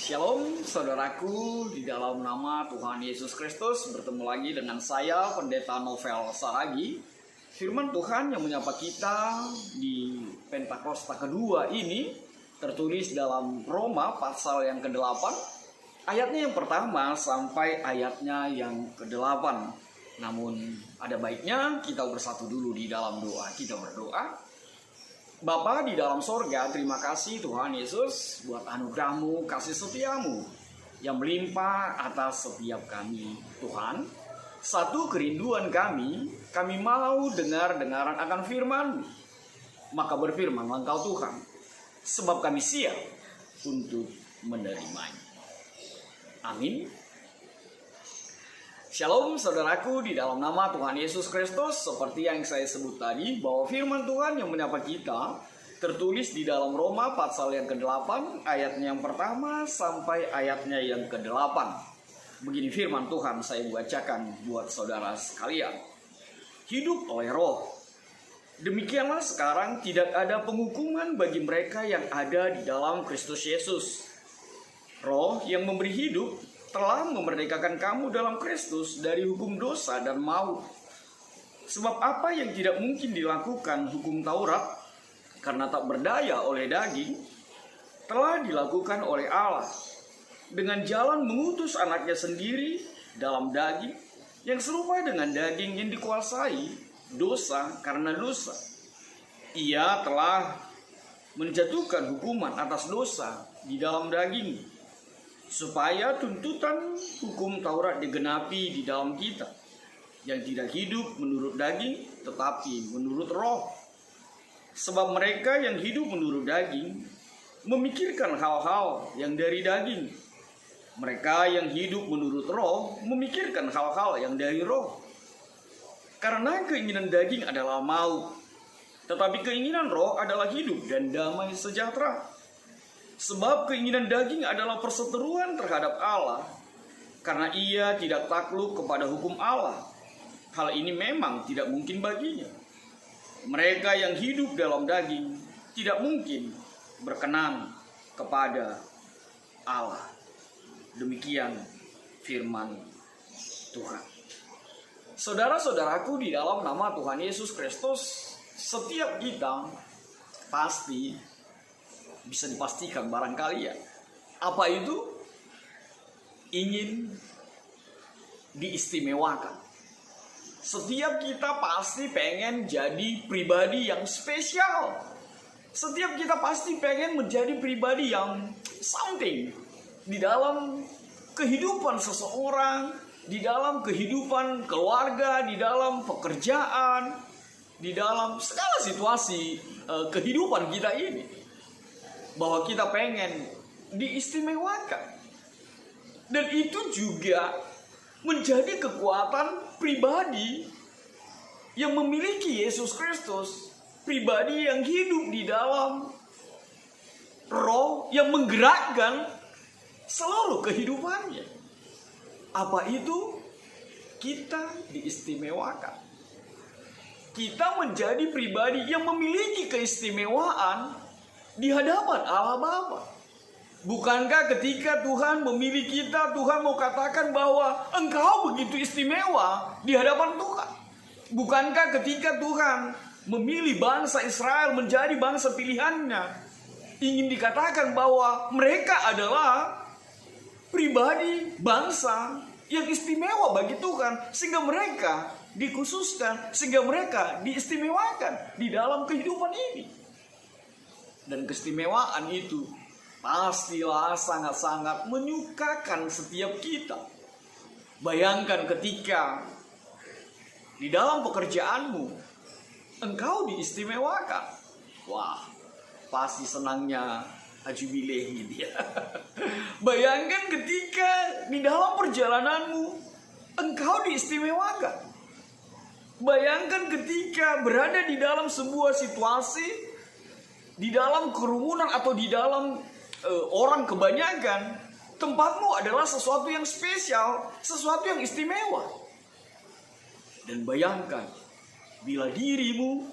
Shalom saudaraku, di dalam nama Tuhan Yesus Kristus bertemu lagi dengan saya Pendeta Novel Saragi. Firman Tuhan yang menyapa kita di Pentakosta kedua ini tertulis dalam Roma pasal yang ke-8, ayatnya yang pertama sampai ayatnya yang ke-8. Namun ada baiknya kita bersatu dulu di dalam doa. Kita berdoa. Bapa di dalam sorga, terima kasih Tuhan Yesus buat anugerah-Mu, kasih setia-Mu yang melimpah atas setiap kami. Tuhan, satu kerinduan kami mau dengar-dengaran akan firman-Mu. Maka berfirmanlah Engkau Tuhan, sebab kami siap untuk menerimanya. Amin. Shalom saudaraku, di dalam nama Tuhan Yesus Kristus, seperti yang saya sebut tadi, bahwa firman Tuhan yang menyapa kita tertulis di dalam Roma pasal yang ke-8, ayatnya yang pertama sampai ayatnya yang ke-8. Begini firman Tuhan saya bacakan buat saudara sekalian. Hidup oleh roh. Demikianlah sekarang tidak ada penghukuman bagi mereka yang ada di dalam Kristus Yesus. Roh yang memberi hidup telah memerdekakan kamu dalam Kristus dari hukum dosa dan maut. Sebab apa yang tidak mungkin dilakukan hukum Taurat karena tak berdaya oleh daging, telah dilakukan oleh Allah dengan jalan mengutus anaknya sendiri dalam daging yang serupa dengan daging yang dikuasai dosa karena dosa. Ia telah menjatuhkan hukuman atas dosa di dalam daging, supaya tuntutan hukum Taurat digenapi di dalam kita, yang tidak hidup menurut daging, tetapi menurut roh. Sebab mereka yang hidup menurut daging memikirkan hal-hal yang dari daging. Mereka yang hidup menurut roh memikirkan hal-hal yang dari roh. Karena keinginan daging adalah maut, tetapi keinginan roh adalah hidup dan damai sejahtera. Sebab keinginan daging adalah perseteruan terhadap Allah, karena ia tidak takluk kepada hukum Allah. Hal ini memang tidak mungkin baginya. Mereka yang hidup dalam daging tidak mungkin berkenan kepada Allah. Demikian firman Tuhan. Saudara-saudaraku, di dalam nama Tuhan Yesus Kristus, setiap kita pasti bisa dipastikan barangkali ya, apa itu? Ingin diistimewakan. Setiap kita pasti pengen jadi pribadi yang spesial. Setiap kita pasti pengen menjadi pribadi yang something di dalam kehidupan seseorang, di dalam kehidupan keluarga, di dalam pekerjaan, di dalam segala situasi kehidupan kita ini. Bahwa kita pengen diistimewakan. Dan itu juga menjadi kekuatan pribadi yang memiliki Yesus Kristus. Pribadi yang hidup di dalam roh yang menggerakkan seluruh kehidupannya. Apa itu? Kita diistimewakan. Kita menjadi pribadi yang memiliki keistimewaan di hadapan Allah Bapa. Bukankah ketika Tuhan memilih kita, Tuhan mau katakan bahwa engkau begitu istimewa di hadapan Tuhan? Bukankah ketika Tuhan memilih bangsa Israel menjadi bangsa pilihannya, ingin dikatakan bahwa mereka adalah pribadi bangsa yang istimewa bagi Tuhan, sehingga mereka dikhususkan, sehingga mereka diistimewakan di dalam kehidupan ini. Dan keistimewaan itu pastilah sangat-sangat menyukakan setiap kita. Bayangkan ketika di dalam pekerjaanmu engkau diistimewakan. Wah, pasti senangnya Haji Bileh gitu ya. Bayangkan ketika di dalam perjalananmu engkau diistimewakan. Bayangkan ketika berada di dalam sebuah situasi, di dalam kerumunan atau di dalam orang kebanyakan, tempatmu adalah sesuatu yang spesial, sesuatu yang istimewa. Dan bayangkan bila dirimu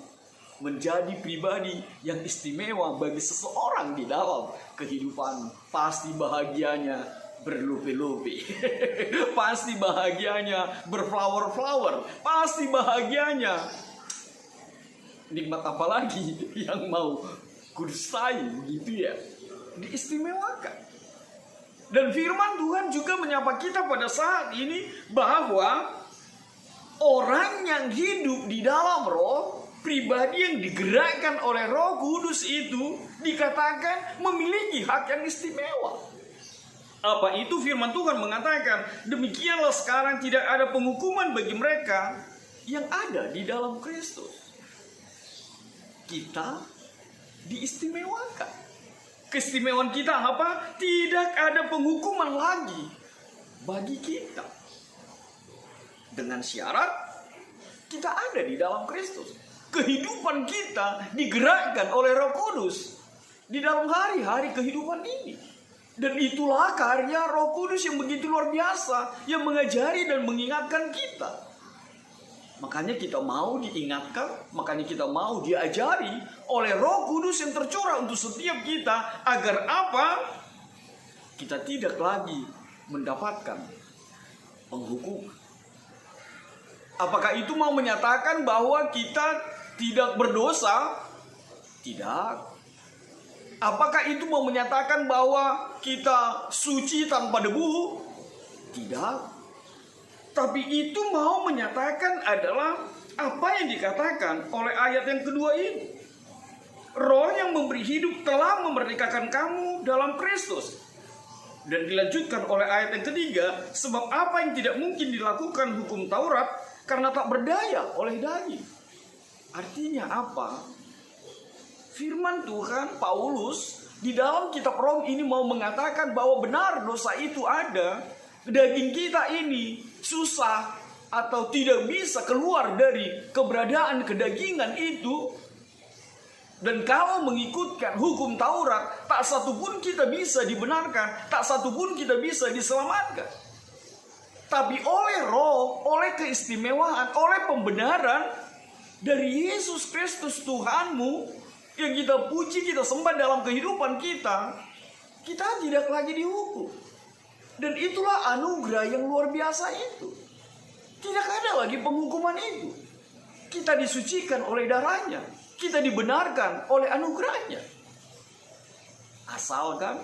menjadi pribadi yang istimewa bagi seseorang di dalam kehidupan, pasti bahagianya berlupi-lupi. Pasti bahagianya berflower-flower. Pasti bahagianya nikmat apa lagi yang mau kudusain gitu ya. Diistimewakan. Dan firman Tuhan juga menyapa kita pada saat ini bahwa orang yang hidup di dalam roh, pribadi yang digerakkan oleh Roh Kudus itu dikatakan memiliki hak yang istimewa. Apa itu? Firman Tuhan mengatakan, demikianlah sekarang tidak ada penghukuman bagi mereka yang ada di dalam Kristus. Kita diistimewakan. Keistimewaan kita apa? Tidak ada penghukuman lagi bagi kita. Dengan syarat kita ada di dalam Kristus. Kehidupan kita digerakkan oleh Roh Kudus di dalam hari-hari kehidupan ini. Dan itulah karya Roh Kudus yang begitu luar biasa, yang mengajari dan mengingatkan kita. Makanya kita mau diingatkan, makanya kita mau diajari oleh Roh Kudus yang tercurah untuk setiap kita. Agar apa? Kita tidak lagi mendapatkan penghukuman. Apakah itu mau menyatakan bahwa kita tidak berdosa? Tidak. Apakah itu mau menyatakan bahwa kita suci tanpa debu? Tidak. Tapi itu mau menyatakan adalah apa yang dikatakan oleh ayat yang kedua ini. Roh yang memberi hidup telah memerdekakan kamu dalam Kristus. Dan dilanjutkan oleh ayat yang ketiga, sebab apa yang tidak mungkin dilakukan hukum Taurat karena tak berdaya oleh daging. Artinya apa? Firman Tuhan Paulus di dalam kitab Rom ini mau mengatakan bahwa benar dosa itu ada. Daging kita ini susah atau tidak bisa keluar dari keberadaan kedagingan itu. Dan kalau mengikutkan hukum Taurat, tak satu pun kita bisa dibenarkan, tak satu pun kita bisa diselamatkan. Tapi oleh roh, oleh keistimewaan, oleh pembenaran dari Yesus Kristus Tuhanmu, yang kita puji, kita sembah dalam kehidupan kita, kita tidak lagi dihukum. Dan itulah anugerah yang luar biasa itu. Tidak ada lagi penghukuman itu. Kita disucikan oleh darahnya. Kita dibenarkan oleh anugerahnya. Asalkan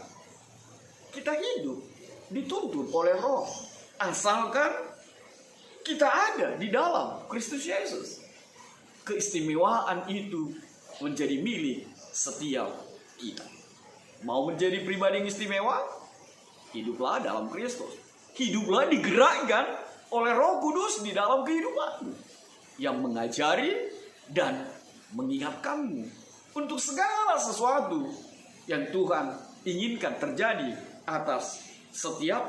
kita hidup dituntun oleh roh. Asalkan kita ada di dalam Kristus Yesus. Keistimewaan itu menjadi milik setiap kita. Mau menjadi pribadi yang istimewa? Hiduplah dalam Kristus. Hiduplah digerakkan oleh Roh Kudus di dalam kehidupanmu, yang mengajari dan mengingatkanmu untuk segala sesuatu yang Tuhan inginkan terjadi atas setiap.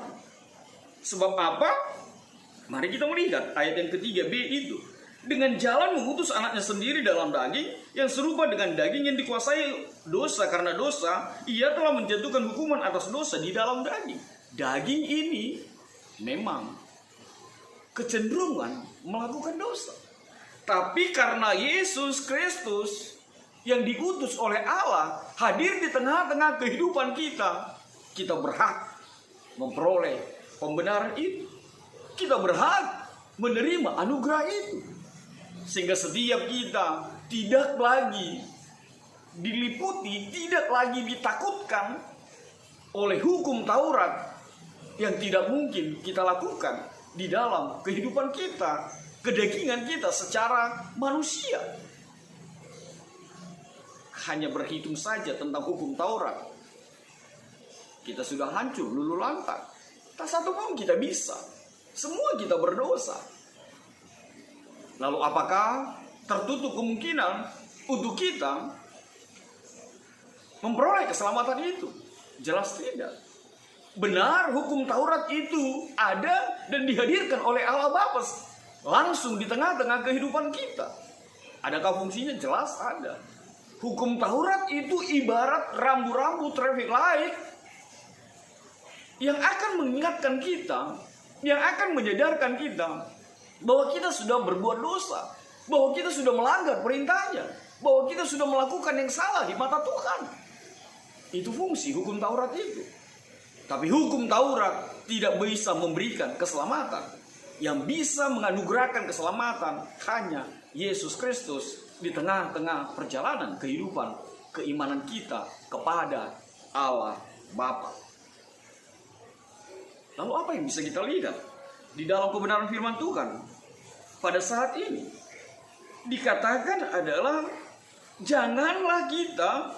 Sebab apa? Mari kita melihat ayat yang ketiga B itu. Dengan jalan mengutus anaknya sendiri dalam daging, yang serupa dengan daging yang dikuasai dosa. Karena dosa, ia telah menjatuhkan hukuman atas dosa di dalam daging. Daging ini memang kecenderungan melakukan dosa. Tapi karena Yesus Kristus yang diutus oleh Allah hadir di tengah-tengah kehidupan kita, kita berhak memperoleh pembenaran itu. Kita berhak menerima anugerah itu. Sehingga setiap kita tidak lagi diliputi, tidak lagi ditakutkan oleh hukum Taurat yang tidak mungkin kita lakukan di dalam kehidupan kita, kedagingan kita secara manusia. Hanya berhitung saja tentang hukum Taurat, kita sudah hancur lulu lantak. Tak satu pun kita bisa. Semua kita berdosa. Lalu apakah tertutup kemungkinan untuk kita memperoleh keselamatan itu? Jelas tidak. Benar, hukum Taurat itu ada dan dihadirkan oleh Allah Bapa langsung di tengah-tengah kehidupan kita. Adakah fungsinya? Jelas ada. Hukum Taurat itu ibarat rambu-rambu traffic light yang akan mengingatkan kita, yang akan menyadarkan kita bahwa kita sudah berbuat dosa, bahwa kita sudah melanggar perintahnya, bahwa kita sudah melakukan yang salah di mata Tuhan. Itu fungsi hukum Taurat itu. Tapi hukum Taurat tidak bisa memberikan keselamatan. Yang bisa menganugerahkan keselamatan hanya Yesus Kristus di tengah-tengah perjalanan kehidupan keimanan kita kepada Allah Bapa. Lalu apa yang bisa kita lihat di dalam kebenaran firman Tuhan pada saat ini? Dikatakan adalah janganlah kita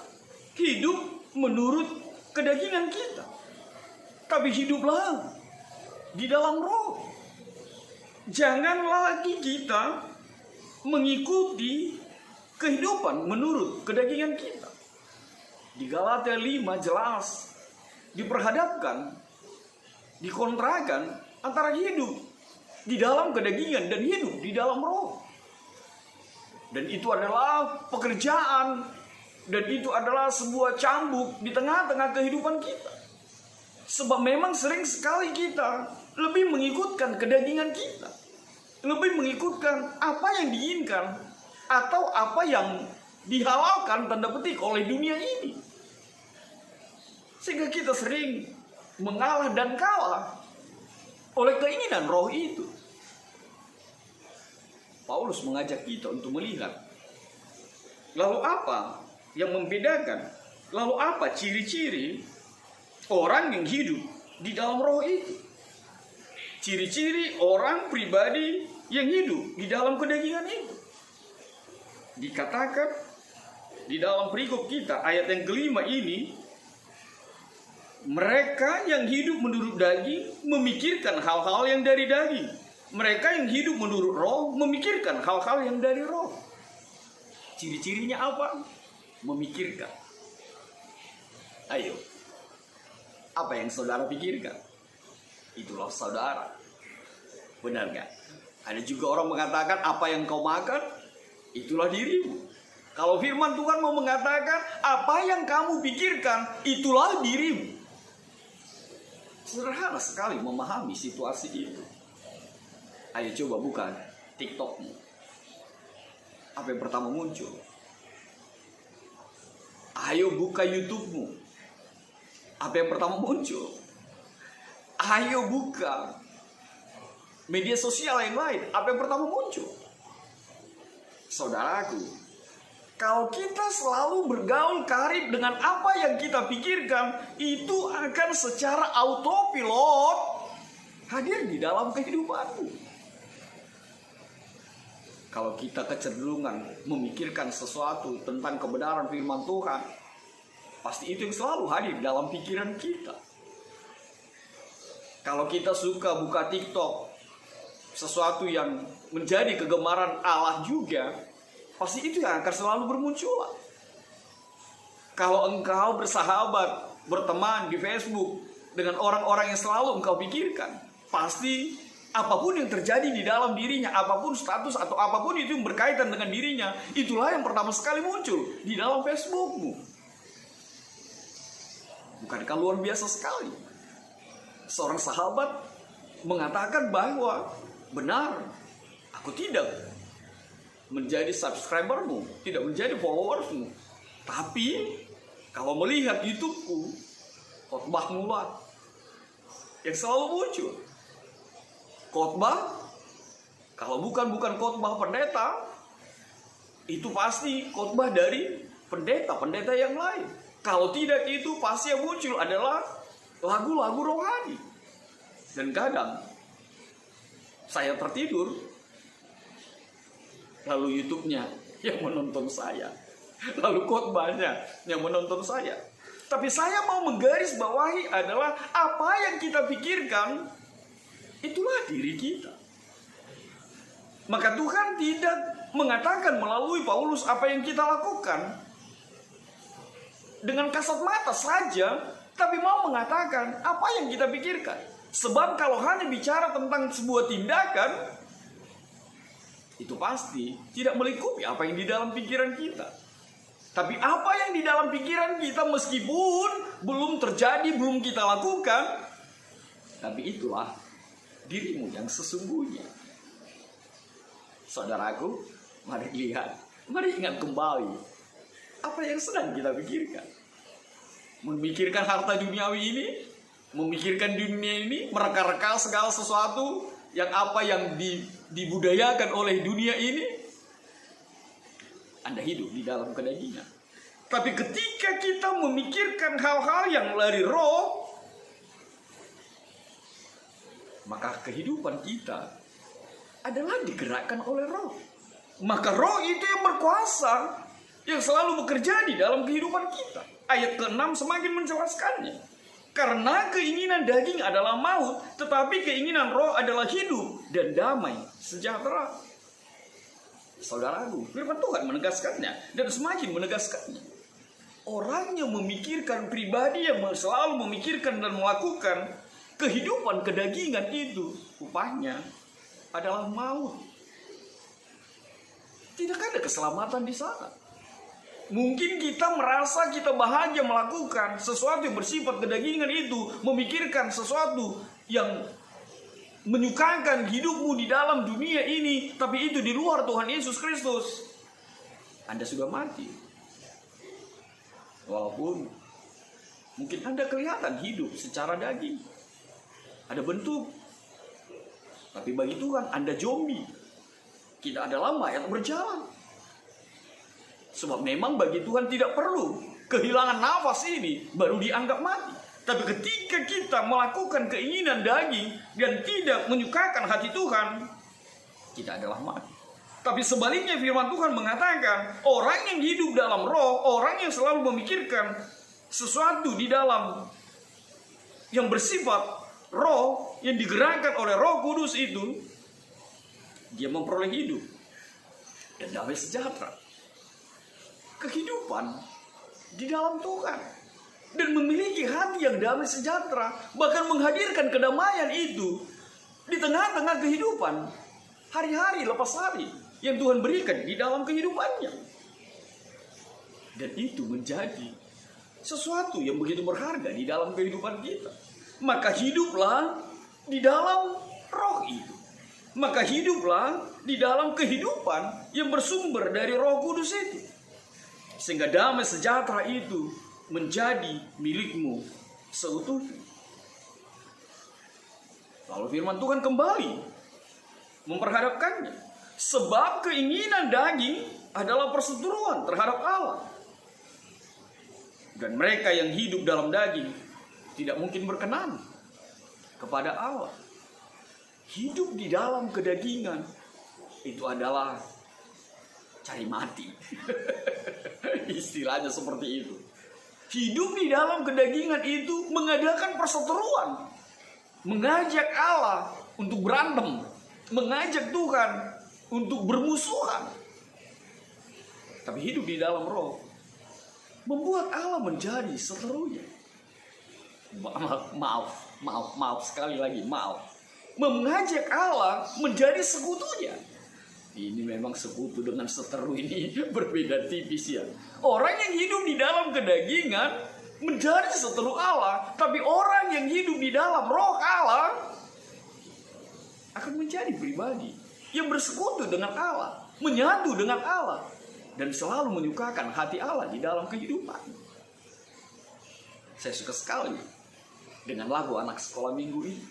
hidup menurut kedagingan kita, tapi hiduplah di dalam roh. Jangan lagi kita mengikuti kehidupan menurut kedagingan kita. Di Galatia 5 jelas diperhadapkan, dikontrakan antara hidup di dalam kedagingan dan hidup di dalam roh. Dan itu adalah pekerjaan, dan itu adalah sebuah cambuk di tengah-tengah kehidupan kita. Sebab memang sering sekali kita lebih mengikutkan kedagingan kita, lebih mengikutkan apa yang diinginkan atau apa yang dihalalkan tanda petik oleh dunia ini, sehingga kita sering mengalah dan kalah oleh keinginan roh itu. Paulus mengajak kita untuk melihat, lalu apa yang membedakan, lalu apa ciri-ciri orang yang hidup di dalam roh itu. Ciri-ciri orang pribadi yang hidup di dalam kedagingan itu. Dikatakan di dalam perikop kita ayat yang kelima ini, mereka yang hidup menurut daging memikirkan hal-hal yang dari daging. Mereka yang hidup menurut roh memikirkan hal-hal yang dari roh. Ciri-cirinya apa? Memikirkan. Ayo, apa yang saudara pikirkan? Itulah saudara. Benar gak? Ada juga orang mengatakan apa yang kau makan, itulah dirimu. Kalau firman Tuhan mau mengatakan apa yang kamu pikirkan, itulah dirimu. Sederhana sekali memahami situasi itu. Ayo coba buka TikTokmu. Apa yang pertama muncul? Ayo buka YouTubemu. Apa yang pertama muncul? Ayo buka media sosial yang lain. Apa yang pertama muncul? Saudaraku, kalau kita selalu bergaul karib dengan apa yang kita pikirkan, itu akan secara autopilot hadir di dalam kehidupanmu. Kalau kita kecenderungan memikirkan sesuatu tentang kebenaran firman Tuhan, pasti itu yang selalu hadir dalam pikiran kita. Kalau kita suka buka TikTok, sesuatu yang menjadi kegemaran Allah juga, pasti itu yang akan selalu bermunculan. Kalau engkau bersahabat, berteman di Facebook dengan orang-orang yang selalu engkau pikirkan, pasti apapun yang terjadi di dalam dirinya, apapun status atau apapun itu yang berkaitan dengan dirinya, itulah yang pertama sekali muncul di dalam Facebookmu. Bukankah luar biasa sekali? Seorang sahabat mengatakan bahwa benar, aku tidak menjadi subscribermu, tidak menjadi followersmu, tapi kalau melihat YouTubeku, khotbahmu lah yang selalu muncul. Khotbah, kalau bukan khotbah pendeta, itu pasti khotbah dari pendeta yang lain. Kalau tidak, itu pasti yang muncul adalah lagu-lagu rohani. Dan kadang saya tertidur, lalu YouTube-nya yang menonton saya, lalu khotbahnya yang menonton saya. Tapi saya mau menggarisbawahi adalah apa yang kita pikirkan, itulah diri kita. Maka Tuhan tidak mengatakan melalui Paulus apa yang kita lakukan dengan kasat mata saja, tapi mau mengatakan apa yang kita pikirkan. Sebab kalau hanya bicara tentang sebuah tindakan, itu pasti tidak melingkupi apa yang di dalam pikiran kita. Tapi apa yang di dalam pikiran kita meskipun belum terjadi, belum kita lakukan, tapi itulah dirimu yang sesungguhnya. Saudaraku, mari lihat, mari ingat kembali apa yang sedang kita pikirkan. Memikirkan harta duniawi ini, memikirkan dunia ini, mereka-reka segala sesuatu yang dibudayakan oleh dunia ini, Anda hidup di dalam kedagingan. Tapi ketika kita memikirkan hal-hal yang dari roh, maka kehidupan kita adalah digerakkan oleh roh. Maka roh itu yang berkuasa, yang selalu bekerja di dalam kehidupan kita. Ayat ke-6 semakin menjelaskannya. Karena keinginan daging adalah maut, tetapi keinginan roh adalah hidup dan damai sejahtera. Saudaraku, firman Tuhan menegaskannya dan semakin menegaskannya. Orang yang memikirkan pribadi, yang selalu memikirkan dan melakukan kehidupan kedagingan itu, upahnya adalah maut. Tidak ada keselamatan di sana. Mungkin kita merasa kita bahagia melakukan sesuatu yang bersifat kedagingan itu, memikirkan sesuatu yang menyukakan hidupmu di dalam dunia ini, tapi itu di luar Tuhan Yesus Kristus. Anda sudah mati. Walaupun mungkin Anda kelihatan hidup secara daging, ada bentuk, tapi bagi Tuhan Anda zombie. Kita adalah mayat berjalan. Sebab memang bagi Tuhan tidak perlu kehilangan nafas ini baru dianggap mati. Tapi ketika kita melakukan keinginan daging dan tidak menyukakan hati Tuhan, kita adalah mati. Tapi sebaliknya firman Tuhan mengatakan, orang yang hidup dalam roh, orang yang selalu memikirkan sesuatu di dalam yang bersifat roh, yang digerakkan oleh Roh Kudus itu, dia memperoleh hidup dan damai sejahtera. Kehidupan di dalam Tuhan dan memiliki hati yang damai sejahtera, bahkan menghadirkan kedamaian itu di tengah-tengah kehidupan hari-hari lepas hari yang Tuhan berikan di dalam kehidupannya. Dan itu menjadi sesuatu yang begitu berharga di dalam kehidupan kita. Maka hiduplah di dalam roh itu. Maka hiduplah di dalam kehidupan yang bersumber dari Roh Kudus itu. Sehingga damai sejahtera itu menjadi milikmu seutuhnya. Lalu firman Tuhan kembali memperhadapkannya. Sebab keinginan daging adalah perseteruan terhadap Allah. Dan mereka yang hidup dalam daging tidak mungkin berkenan kepada Allah. Hidup di dalam kedagingan itu adalah cari mati. Istilahnya seperti itu. Hidup di dalam kedagingan itu mengadakan perseteruan, mengajak Allah untuk berantem, mengajak Tuhan untuk bermusuhan. Tapi hidup di dalam roh membuat Allah menjadi seterunya. Maaf sekali lagi, mengajak Allah menjadi sekutunya. Ini memang sekutu dengan seteru ini berbeda tipis ya. Orang yang hidup di dalam kedagingan menjadi seteru Allah, tapi orang yang hidup di dalam roh Allah akan menjadi pribadi yang bersekutu dengan Allah, menyatu dengan Allah, dan selalu menyukakan hati Allah di dalam kehidupan. Saya suka sekali dengan lagu anak sekolah minggu ini.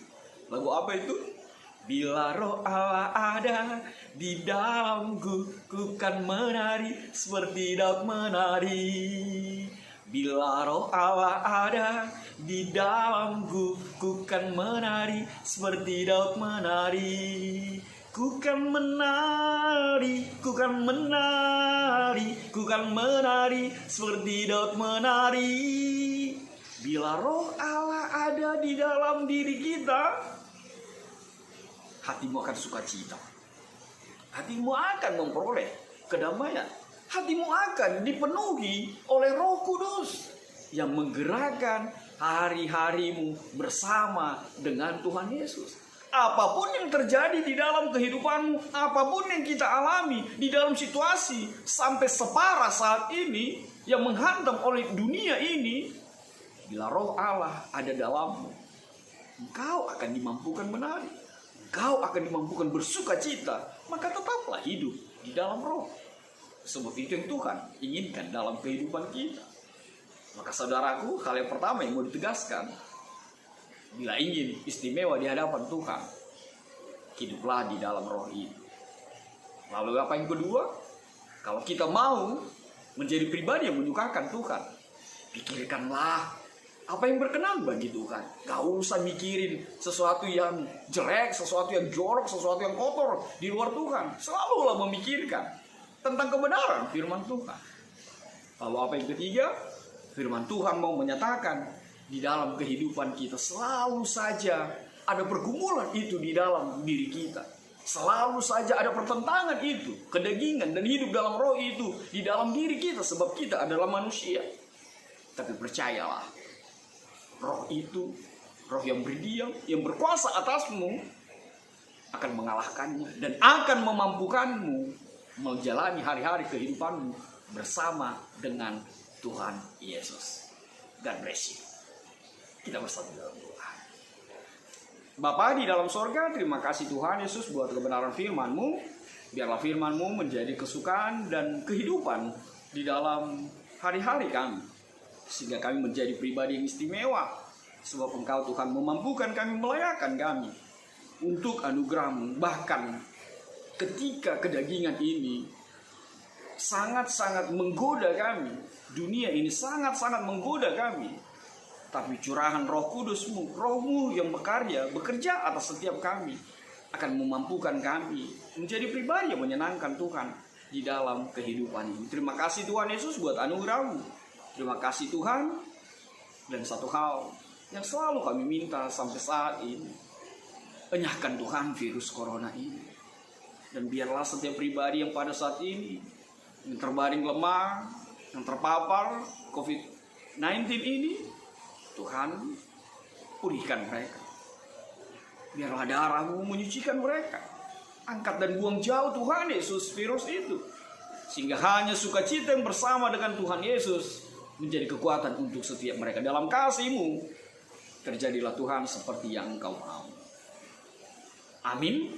Lagu apa itu? Bila roh Allah ada di dalamku, ku kan menari seperti Daud menari. Bila roh Allah ada di dalamku, ku kan menari seperti Daud menari. Ku kan menari, ku kan menari, ku kan menari seperti Daud menari. Bila roh Allah ada di dalam diri kita, hatimu akan sukacita. Hatimu akan memperoleh kedamaian. Hatimu akan dipenuhi oleh Roh Kudus yang menggerakkan hari-harimu bersama dengan Tuhan Yesus. Apapun yang terjadi di dalam kehidupanmu, apapun yang kita alami di dalam situasi sampai separah saat ini yang menghantam oleh dunia ini, bila Roh Allah ada dalammu, engkau akan dimampukan menari. Kau akan dimampukan bersuka cita, maka tetaplah hidup di dalam roh. Sebab itu yang Tuhan inginkan dalam kehidupan kita. Maka saudaraku, hal yang pertama yang mau ditegaskan, bila ingin istimewa di hadapan Tuhan, hiduplah di dalam roh itu. Lalu apa yang kedua? Kalau kita mau menjadi pribadi yang menyukakan Tuhan, pikirkanlah apa yang berkenan bagi Tuhan. Gak usah mikirin sesuatu yang jelek, sesuatu yang jorok, sesuatu yang kotor di luar Tuhan. Selalulah memikirkan tentang kebenaran firman Tuhan. Lalu apa yang ketiga? Firman Tuhan mau menyatakan di dalam kehidupan kita selalu saja ada pergumulan itu di dalam diri kita. Selalu saja ada pertentangan itu, kedagingan dan hidup dalam roh itu di dalam diri kita, sebab kita adalah manusia. Tapi percayalah, roh itu, roh yang berdiam, yang berkuasa atasmu, akan mengalahkannya dan akan memampukanmu menjalani hari-hari kehidupanmu bersama dengan Tuhan Yesus. God bless you. Kita bersatu dalam doa. Bapa di dalam sorga, terima kasih Tuhan Yesus buat kebenaran firman-Mu. Biarlah firman-Mu menjadi kesukaan dan kehidupan di dalam hari-hari kami, sehingga kami menjadi pribadi yang istimewa. Sebab Engkau Tuhan memampukan kami, melayakan kami untuk anugerah-Mu. Bahkan ketika kedagingan ini sangat-sangat menggoda kami, dunia ini sangat-sangat menggoda kami, tapi curahan Roh Kudus-Mu, Roh-Mu yang bekerja atas setiap kami, akan memampukan kami menjadi pribadi yang menyenangkan Tuhan di dalam kehidupan ini. Terima kasih Tuhan Yesus buat anugerah-Mu. Terima kasih Tuhan. Dan satu hal yang selalu kami minta sampai saat ini, enyahkan Tuhan virus corona ini. Dan biarlah setiap pribadi yang pada saat ini yang terbaring lemah, yang terpapar COVID-19 ini, Tuhan pulihkan mereka. Biarlah darah-Mu menyucikan mereka. Angkat dan buang jauh Tuhan Yesus virus itu, sehingga hanya sukacita yang bersama dengan Tuhan Yesus menjadi kekuatan untuk setiap mereka. Dalam kasih-Mu terjadilah Tuhan seperti yang Engkau mau. Amin.